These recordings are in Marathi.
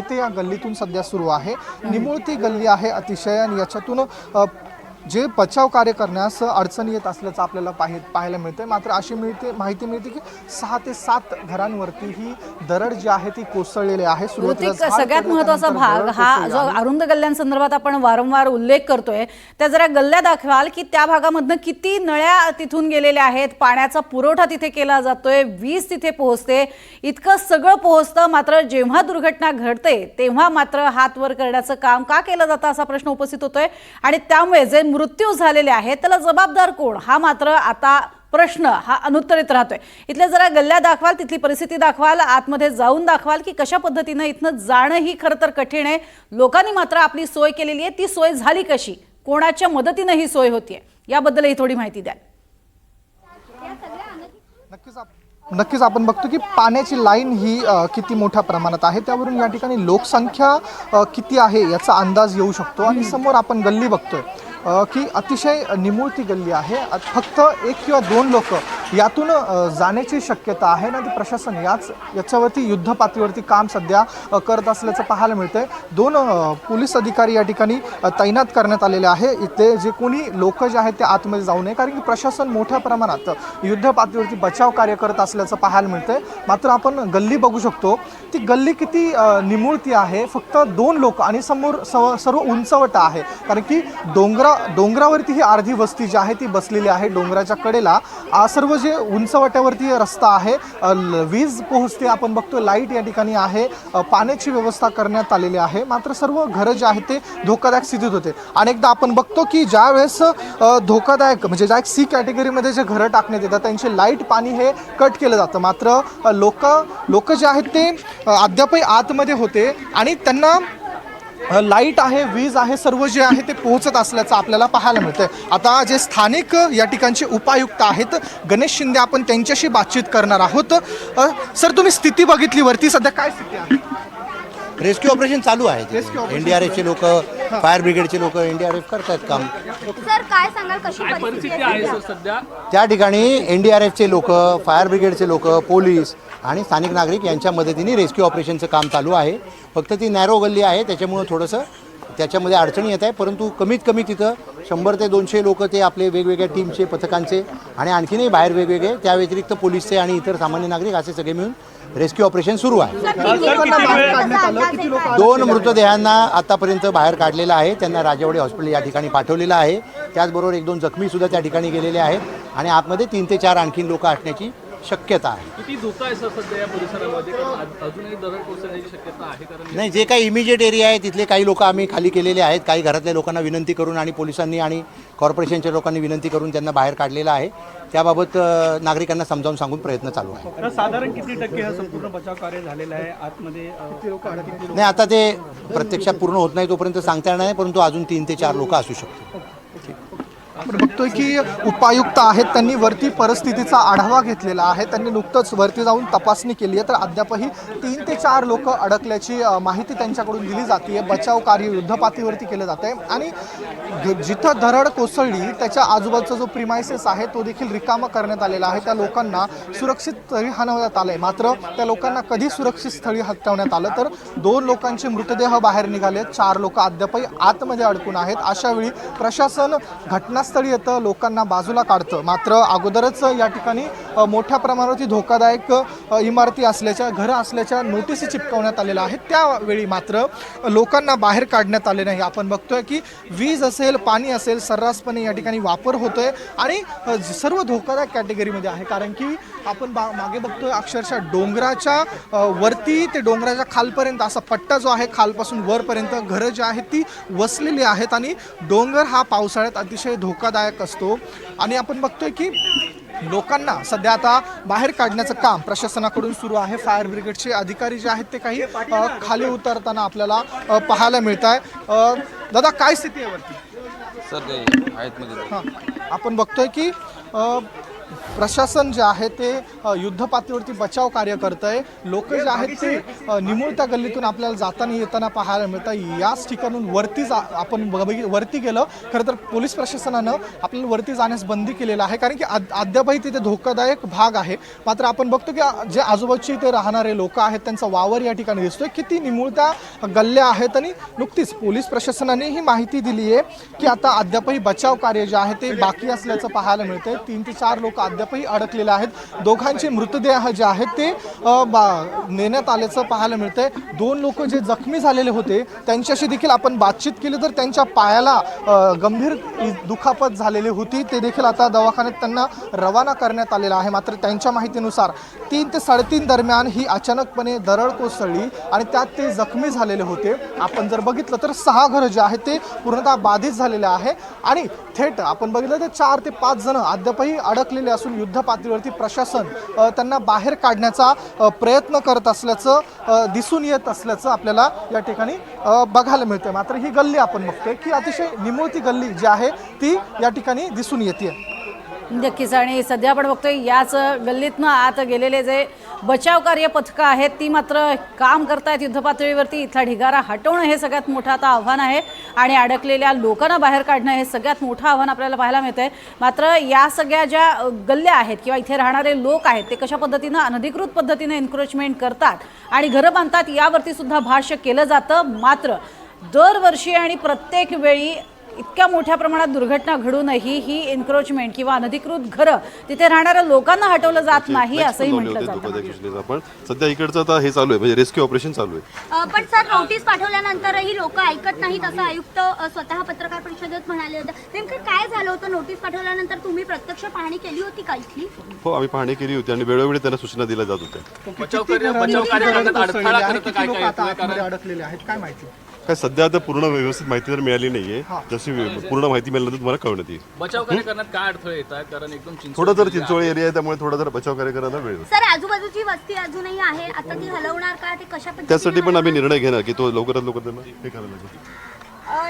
ते या गल्लीतून सध्या सुरू आहे। निमुळती गल्ली आहे अतिशय, आणि याच्यातून जे बचाव कार्य करण्यास अडचण येत असल्याचं आपल्याला पाहायला मिळते। मात्र अशी माहिती मिळते की 6 ते 7 घरांवरती ही दरड जी आहे ती कोसळलेली आहे। सगळ्यात महत्त्वाचा भाग हा जो अरुंद गल्ल्यांसंदर्भात आपण वारंवार उल्लेख करतोय, त्या जरा गल्ल्या दाखवाल की त्या भागामधनं किती नळ्या तिथून गेलेल्या आहेत, पाण्याचा पुरवठा तिथे केला जातोय, वीज तिथे पोहोचते, इतकं सगळं पोहोचतं, मात्र जेव्हा दुर्घटना घडते तेव्हा मात्र हात वर करण्याचं काम का केलं जातं असा प्रश्न उपस्थित होतोय। आणि त्यामुळे जे मृत्यू झालेले आहेत त्याला जबाबदार कोण हा मात्र आता प्रश्न हा अनुत्तरित राहतोय। इथल्या जरा गल्ल्या दाखवाल, तिथली परिस्थिती दाखवाल, आतमध्ये जाऊन दाखवाल की कशा पद्धतीनं इथनं जाणं ही खरं तर कठीण आहे। लोकांनी मात्र आपली सोय केलेली आहे, ती सोय झाली कशी, कोणाच्या मदतीनं ही सोय होतीये याबद्दलही थोडी माहिती द्या। नक्कीच आपण बघतो की पाण्याची लाईन ही किती मोठ्या प्रमाणात आहे, त्यावरून या ठिकाणी लोकसंख्या किती आहे याचा अंदाज येऊ शकतो। आणि समोर आपण गल्ली बघतोय की अतिशय निमुळती गल्ली आहे, फक्त 1 किंवा 2 लोक यातून जाण्याची शक्यता आहे ना। प्रशासन याच्यावरती युद्ध पातळीवरती काम सध्या करत असल्याचं पाहायला मिळतंय। 2 पोलीस अधिकारी या ठिकाणी तैनात करण्यात आलेले आहे। इथे जे कोणी लोक जे आहेत ते आतमध्ये जाऊ नये, कारण की प्रशासन मोठ्या प्रमाणात युद्ध पातळीवरती बचाव कार्य करत असल्याचं पाहायला मिळतंय। मात्र आपण गल्ली बघू शकतो, ती गल्ली किती निमुळती आहे, फक्त 2 लोक आणि समोर सर्व उंचवट आहे, कारण की डोंगरावरती ही अर्धी वस्ती जी आहे ती बसलेली आहे। डोंगराच्या कडेला सर्व जे उंचवट्यावरती रस्ता आहे, वीज पोहोचते, आपण बघतो लाईट या ठिकाणी आहे, पाण्याची व्यवस्था करण्यात आलेली आहे। मात्र सर्व घरं जे आहेत ते धोकादायक स्थितीत होते। अनेकदा आपण बघतो की ज्या वेळेस धोकादायक म्हणजे ज्या सी कॅटेगरीमध्ये जे घरं टाकण्यात येतात त्यांचे लाईट पाणी हे कट केलं जातं, मात्र लोक जे आहेत ते अद्यापही आतमध्ये होते आणि त्यांना लाईट आहे, वीज आहे, सर्व जे आहे ते पोहोचत असल्याचं आपल्याला पाहायला मिळतंय। आता जे स्थानिक या ठिकाणचे उपायुक्त आहेत गणेश शिंदे, आपण त्यांच्याशी बातचीत करणार आहोत। सर, तुम्ही स्थिती बघितली वरती, सध्या काय स्थिती आहे? रेस्क्यू ऑपरेशन चालू आहे। एनडीआरएफचे लोक, फायर ब्रिगेडचे लोक एनडीआरएफ करतात काम। सर काय सांगाल, कशी परिस्थिती आहे सध्या त्या ठिकाणी? एनडीआरएफचे लोक, फायर ब्रिगेडचे लोक, पोलीस आणि स्थानिक नागरिक यांच्या मदतीने रेस्क्यू ऑपरेशनचं काम चालू आहे। फक्त ती नॅरो गल्ली आहे, त्याच्यामुळं थोडंसं त्याच्यामध्ये अडचणी येत आहे, परंतु कमीत कमी तिथं 100 ते 200 लोक ते आपले वेगवेगळ्या टीमचे, पथकांचे आणि आणखीनही बाहेर वेगवेगळे, त्या व्यतिरिक्त पोलीसचे आणि इतर सामान्य नागरिक असे सगळे मिळून रेस्क्यू ऑपरेशन सुरू आहे। 2 मृतदेहांना आतापर्यंत बाहेर काढलेलं आहे, त्यांना राजेवाडी हॉस्पिटल या ठिकाणी पाठवलेलं आहे। त्याचबरोबर 1-2 जखमी सुद्धा त्या ठिकाणी गेलेले आहेत आणि आतमध्ये 3 ते 4 आणखीन लोक असण्याची शक्यता आहे। किती धोका आहे सर सध्या या परिसरामध्ये? अजूनही दरड कोसळण्याची शक्यता आहे? कारण नाही, जे काही इमिजिएट एरिया आहे तिथले काही लोक आम्ही खाली केलेले आहेत, काही घरातल्या लोकांना विनंती करून आणि पोलिसांनी आणि कॉर्पोरेशनच्या लोकांनी विनंती करून त्यांना बाहेर काढलेलं आहे। त्याबाबत नागरिकांना समजावून सांगून प्रयत्न चालू आहे। साधारण किती टक्के हा संपूर्ण बचाव कार्य झालेलं आहे? आतमध्ये नाही, आता ते प्रत्यक्षात पूर्ण होत नाही तोपर्यंत सांगता येणार नाही, परंतु अजून 3 ते 4 लोक असू शकतात। आपण बघतोय की उपायुक्त आहेत, त्यांनी वरती परिस्थितीचा आढावा घेतलेला आहे, त्यांनी नुकतंच वरती जाऊन तपासणी केली आहे, तर अद्यापही 3 ते 4 लोक अडकल्याची माहिती त्यांच्याकडून दिली जाते। बचाव कार्य युद्धपातळीवरती केलं जात आहे आणि जिथं दरड कोसळली त्याच्या आजूबाजूचा जो प्रिमायसेस आहे तो देखील रिकामा करण्यात आलेला आहे। त्या लोकांना सुरक्षित स्थळी हलवण्यात आलंय, मात्र त्या लोकांना कधी सुरक्षित स्थळी हलवण्यात आलं तर 2 लोकांचे मृतदेह बाहेर निघाले, 4 लोक अद्यापही आतमध्ये अडकून आहेत। अशा वेळी प्रशासन घटनास्थळी येतं, लोकांना बाजूला काढतं, मात्र अगोदरच या ठिकाणी मोठ्या प्रमाणावरती धोकादायक इमारती असल्याच्या, घरं असल्याच्या नोटीसी चिपकवण्यात आलेल्या आहेत। त्यावेळी मात्र लोकांना बाहेर काढण्यात आले नाही। आपण बघतोय की वीज असेल, पाणी असेल, सर्रासपणे या ठिकाणी वापर होतोय आणि सर्व धोकादायक कॅटेगरीमध्ये आहे, कारण की आपण मागे बघतोय अक्षरशः डोंगराच्या वरती ते डोंगराच्या खालपर्यंत असा पट्टा जो आहे, खालपासून वरपर्यंत घरं जी आहेत ती वसलेली आहेत आणि डोंगर हा पावसाळ्यात अतिशय धोकादायक असतो। आणि आपण बघतोय की लोकांना सध्या आता बाहेर काढण्याचं काम प्रशासनाकडून सुरू आहे। फायर ब्रिगेडचे अधिकारी जे आहेत ते काही खाली उतरताना आपल्याला पाहायला मिळत आहे। दादा, काय स्थिती आहे वरती? सर ते आहेत मध्ये हां, आपण बघतोय की प्रशासन जे आहे ते युद्धपातळीवरती बचाव कार्य करत आहे. लोक जे आहेत ते निमुळत्या गल्लीतून आपल्याला जाताना येताना पाहायला मिळतं. याच ठिकाणून आपण वरती गेलं. खरं तर पोलीस प्रशासनानं आपल्याला वरती जाण्यास बंदी केलेलं आहे, कारण की अद्यापही तिथे धोकादायक भाग आहे. मात्र आपण बघतो की जे आजूबाजूचे इथे राहणारे लोक आहेत त्यांचा वावर या ठिकाणी दिसतोय. किती निमुळत्या गल्ल्या आहेत आणि नुकतीच पोलीस प्रशासनाने ही माहिती दिली आहे की आता अद्यापही बचाव कार्य जे आहे ते बाकी असल्याचं पाहायला मिळतंय. 3 ते 4 लोक अद्यापही अडकलेले आहेत. दोघांचे मृतदेह जे आहेत ते नेण्यात आल्याचं पाहायला मिळतंय. 2 लोक जे जखमी झालेले होते त्यांच्याशी देखील आपण बातचीत केली तर त्यांच्या पायाला गंभीर दुखापत झालेली होती. ते देखील आता दवाखान्यात त्यांना रवाना करण्यात आलेलं आहे. मात्र त्यांच्या माहितीनुसार 3 ते 3:30 दरम्यान ही अचानकपणे दरड कोसळली आणि त्यात ते जखमी झालेले होते. आपण जर बघितलं तर 6 घरं जे आहेत ते पूर्णतः बाधित झालेले आहे आणि थेट आपण बघितलं तर 4 ते 5 जण अद्यापही अडकलेले असून युद्ध पातळीवरती प्रशासन त्यांना बाहेर काढण्याचा प्रयत्न करत असल्याचं दिसून येत असल्याचं आपल्याला या ठिकाणी बघायला मिळतं. मात्र ही गल्ली आपण बघतोय की अतिशय निमुळती गल्ली जी आहे ती या ठिकाणी दिसून येते. नक्कीच. आणि सध्या आपण बघतोय याच गल्लीतनं आत गेलेले जे बचाव कार्य पथकं आहेत ती मात्र काम करतायत युद्धपातळीवरती. इथला ढिगारा हटवणं हे सगळ्यात मोठं आता आव्हान आहे आणि अडकलेल्या लोकांना बाहेर काढणं हे सगळ्यात मोठं आव्हान आपल्याला पाहायला मिळतंय. मात्र या सगळ्या ज्या गल्ल्या आहेत किंवा इथे राहणारे लोक आहेत ते कशा पद्धतीनं अनधिकृत पद्धतीने एन्क्रोचमेंट करतात आणि घरं बांधतात यावरती सुद्धा भाष्य केलं जातं. मात्र दरवर्षी आणि प्रत्येक वेळी इतक्या मोठ्या प्रमाणात दुर्घटना घडूनही ही एन्क्रोचमेंट किंवा अनधिकृत घरं तिथे राहणाऱ्या लोकांना हटवलं जात नाही असंही म्हटलं जातं. पण सध्या इकडचं आता हे चालू आहे, म्हणजे रेस्क्यू ऑपरेशन चालू आहे. पण सर नोटीस पाठवल्यानंतरही लोक ऐकत नाहीत असं आयुक्त स्वतः पत्रकार परिषदेत म्हणाले होते. नेमकं काय झालं होतं? नोटीस पाठवल्यानंतर तुम्ही प्रत्यक्ष पाहणी केली होती का इथली? हो, आम्ही पाहणी केली होती आणि वेळोवेळी त्यांना सूचना दिल्या जात होत्या. बचाव कार्य करण्यात अडथळा करत काय काय अडकलेले आहेत काय माहिती? काय सध्या आता पूर्ण व्यवस्थित माहिती तर मिळाली नाहीये. जशी पूर्ण माहिती मिळाल्यानंतर तुम्हाला कळण्यात येईल. बचाव कार्य करण्यात काय अडथळे येत आहेत? कारण एकदम थोडं जर चिंचोळी एरिया आहे त्यामुळे थोडा जर बचाव कार्य करायला वेळ. सर आजूबाजूची वस्ती अजूनही आहे, आता ती हलवणार का? ते कशा पद्धतीने त्यासाठी पण आम्ही निर्णय घेणार की तो लवकरात लवकर त्यांना हे करायला लागेल.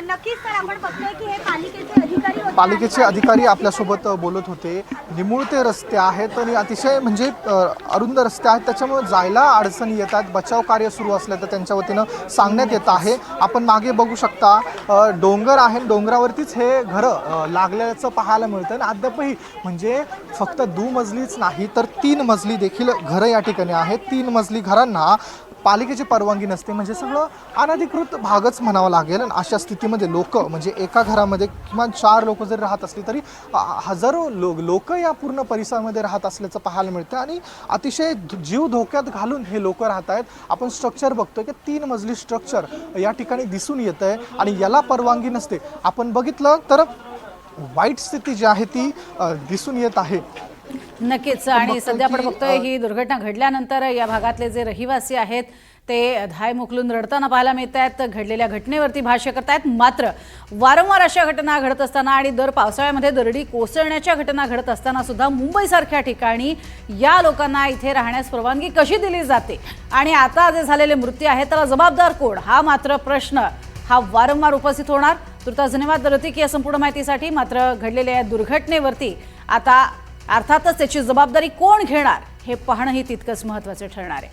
नक्कीच सर आपण बघतोय की हे पालिकेचे अधिकारी होते. पालिकेचे अधिकारी आपल्यासोबत बोलत होते. निमुळते रस्ते आहेत आणि अतिशय म्हणजे अरुंद रस्ते आहेत, त्याच्यामुळे जायला अडचणी येतात. बचाव कार्य सुरू असलं तर त्यांच्या वतीनं सांगण्यात येत आहे. आपण मागे बघू शकता डोंगर आहे, डोंगरावरतीच हे घरं लागल्याचं पाहायला मिळतं आणि अद्यापही म्हणजे फक्त दुमजलीच नाही तर 3 मजली देखील घरं या ठिकाणी आहेत. 3 मजली घरांना पालिकेची परवानगी नसते, म्हणजे सगळं अनधिकृत भागच म्हणावं लागेल. आणि अशा स्थितीमध्ये लोक म्हणजे एका घरामध्ये किमान 4 लोक जरी राहत असली तरी हजारो लोक या पूर्ण परिसरामध्ये राहत असल्याचं पाहायला मिळतं आणि अतिशय जीव धोक्यात घालून हे लोक राहत आहेत. आपण स्ट्रक्चर बघतोय की 3 मजली स्ट्रक्चर या ठिकाणी दिसून येत आहे आणि याला परवानगी नसते. आपण बघितलं तर वाईट स्थिती जी आहे ती दिसून येत आहे. नक्कीच. आणि सध्या आपण बघतोय ही दुर्घटना घडल्यानंतर या भागातले जे रहिवासी आहेत ते धाय मोकलून रडताना पाहायला मिळत आहेत. घडलेल्या घटनेवरती भाष्य करतायत. मात्र वारंवार अशा घटना घडत असताना आणि दर पावसाळ्यामध्ये दरडी कोसळण्याच्या घटना घडत असताना सुद्धा मुंबईसारख्या ठिकाणी या लोकांना इथे राहण्यास परवानगी कशी दिली जाते आणि आता जे झालेले मृत्यू आहेत त्याला जबाबदार कोण, हा मात्र प्रश्न हा वारंवार उपस्थित होणार. तुर्तास धन्यवाद रतिक या संपूर्ण माहितीसाठी. मात्र घडलेल्या या दुर्घटनेवरती आता अर्थातच त्याची जबाबदारी कोण घेणार हे पाहणंही तितकंच महत्त्वाचं ठरणार आहे.